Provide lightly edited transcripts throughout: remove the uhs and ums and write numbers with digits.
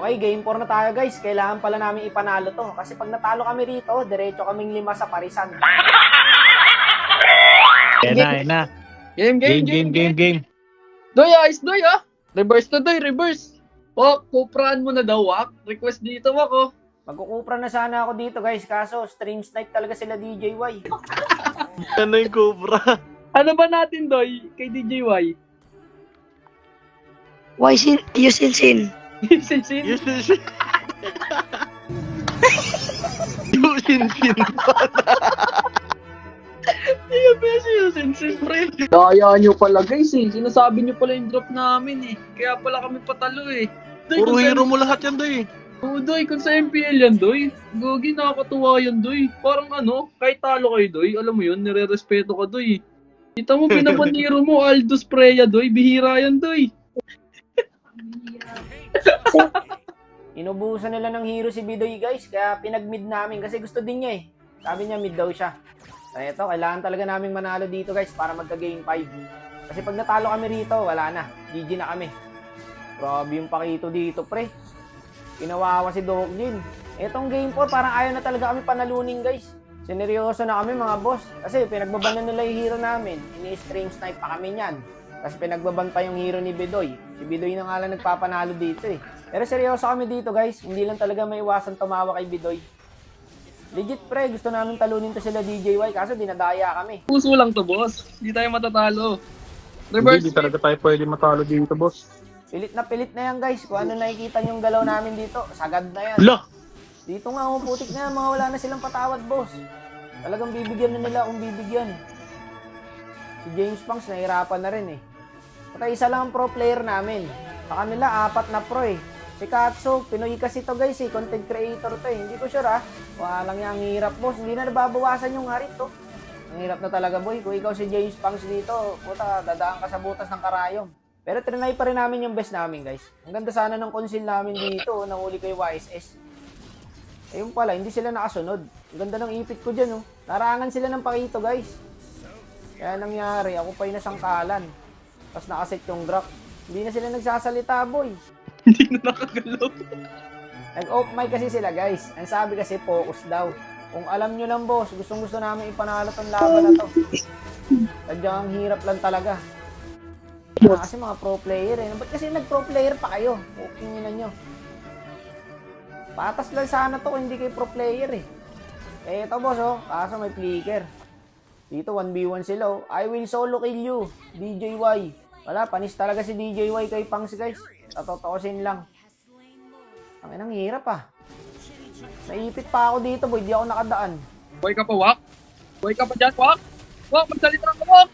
Okay, game 4 na tayo guys. Kailangan pala namin ipanalo to. Kasi pag natalo kami rito, diretso kaming 5 sa parisan. Yan na. Game. Doy, ayos Doy ah. Reverse na Doy, reverse. Wak, kupraan mo na daw Wak. Request dito Wak oh. Magkukupra na sana ako dito guys. Kaso stream snipe talaga sila DJY. Ano yung Cobra? Ano ba natin Doy kay DJY? Why Yusin? Sinsin. Yusin pa. Iya besi yung Sinsin pre. Daya nyo pala guys eh. Sinasabi nyo pala yung drop namin eh. Kaya pala kami patalo eh. Doy, Puro kung hero sa- mo lahat yan, Doy. Oo, Doy, kung sa MPL yan, Doy. Gogi, nakakatuwa yan, Doy. Parang ano, kahit talo kayo, Doy, alam mo yun, nire-respeto ka, Doy. Kita mo, pinabaniro mo, Aldous Preya, Doy. Bihira yan, Doy. Inubusan nila ng hero si Bidoy guys. Kaya pinag-mid namin kasi gusto din niya eh. Sabi niya mid daw siya. So eto, kailangan talaga naming manalo dito guys para magka-game 5. Kasi pag natalo kami rito, wala na. GG na kami. Grabe yung pakito dito, pre. Pinawawa si Dogjin. Etong game 4, parang ayaw na talaga kami panalunin, guys. Sineryoso na kami, mga boss. Kasi pinagbaban na nila yung hero namin. Ini-stream snipe pa kami niyan. Tapos pinagbaban pa yung hero ni Bidoy. Si Bidoy na nga lang nagpapanalo dito eh. Pero seryoso kami dito, guys. Hindi lang talaga may iwasan tumawa kay Bidoy. Legit, pre. Gusto namin talunin to sila DJY. Kaso dinadaya kami. Puso lang to, boss. Hindi tayo matatalo. Hindi Reverse talaga tayo pwede matalo dito, boss. Pilit na yan, guys. Kung ano nakikita yung galaw namin dito, sagad na yan. Lah! Dito nga, putik na yan. Mga wala na silang patawad, boss. Talagang bibigyan na nila kung bibigyan. Si James Punks, nahirapan na rin eh. Pata isa lang ang pro player namin. Sa kanila, 4 na pro eh. Si Katsu, Pinoy kasi to guys eh. Content creator to eh. Hindi ko sure ah. Walang yung hirap, boss. Hindi na nababawasan yung harit to. Ang hirap na talaga, boy. Kung ikaw si James Punks dito, puta, dadaan ka sa butas ng karayom. Pero trinay pa rin namin yung best namin, guys. Ang ganda sana ng conceal namin dito. Nahuli kay YSS. Ayun pala, hindi sila nakasunod. Ang ganda ng ipit ko dyan, oh. Narangan sila ng pakito, guys. Kaya nangyari, ako pa yung nasangkalan. Tapos nakaset yung drop. Hindi na sila nagsasalita, boy. Hindi na nakagalaw. Nag-off mic kasi sila, guys. Ang sabi kasi, focus daw. Kung alam nyo lang, boss, gustong-gusto namin ipanalo tong laban na to. Sadyang ang hirap lang talaga. Kasi mga pro player eh. Ba't kasi nag-pro player pa kayo? Opinion na nyo. Patas lang sana to kung hindi kayo pro player eh. Eh ito boss oh, kaso may flicker. Dito 1v1 sila oh. I will solo kill you, DJY. Wala, panis talaga si DJY kay Punks guys. Tatotosin lang. Ang inang hirap ah. Naipit pa ako dito boy, di ako nakadaan. Boy ka pa, Wak. Boy ka pa dyan, Wak. Wak, magsalita ka, Wak.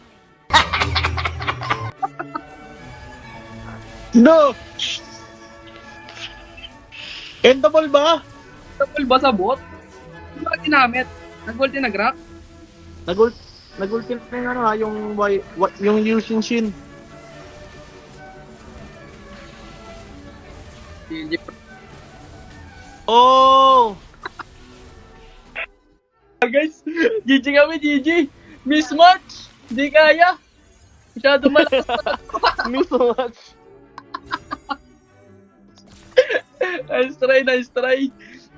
No! Endable ba? Tapol ba sa bot? Ano ba ginamit? Nag-ulti nag-rock? Nag-ultimate na yung ano ha, yung Yusin Shin. GG. Oh! Guys, GG kami, GG. Mismatch! Di kaya. Masyado malakas. Mismatch. Nice try.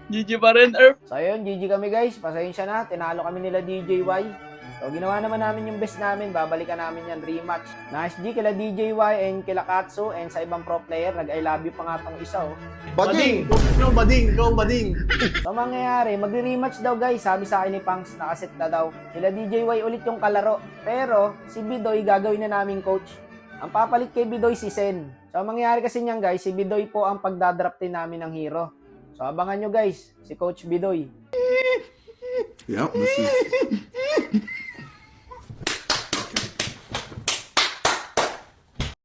GG pa rin, Earth. So ayun, GG kami guys. Pasensya na, tinalo kami nila DJY. So ginawa naman namin yung best namin. Babalikan namin yan, rematch. Nice G kila DJY and kila Katsu and sa ibang pro player. Nag-I love you pa nga tong isa oh. Bading! Ikaw bading! So mangyayari, magre-rematch daw guys. Sabi sa akin ni Punks, nakaset na daw. Sila DJY ulit yung kalaro. Pero si Bidoy gagawin na namin coach. Ang papalit kay Bidoy si Sen. So mangyayari kasi niyan guys, si Bidoy po ang pagdadraft din namin ng hero. So abangan nyo guys, si Coach Bidoy. Yep, this is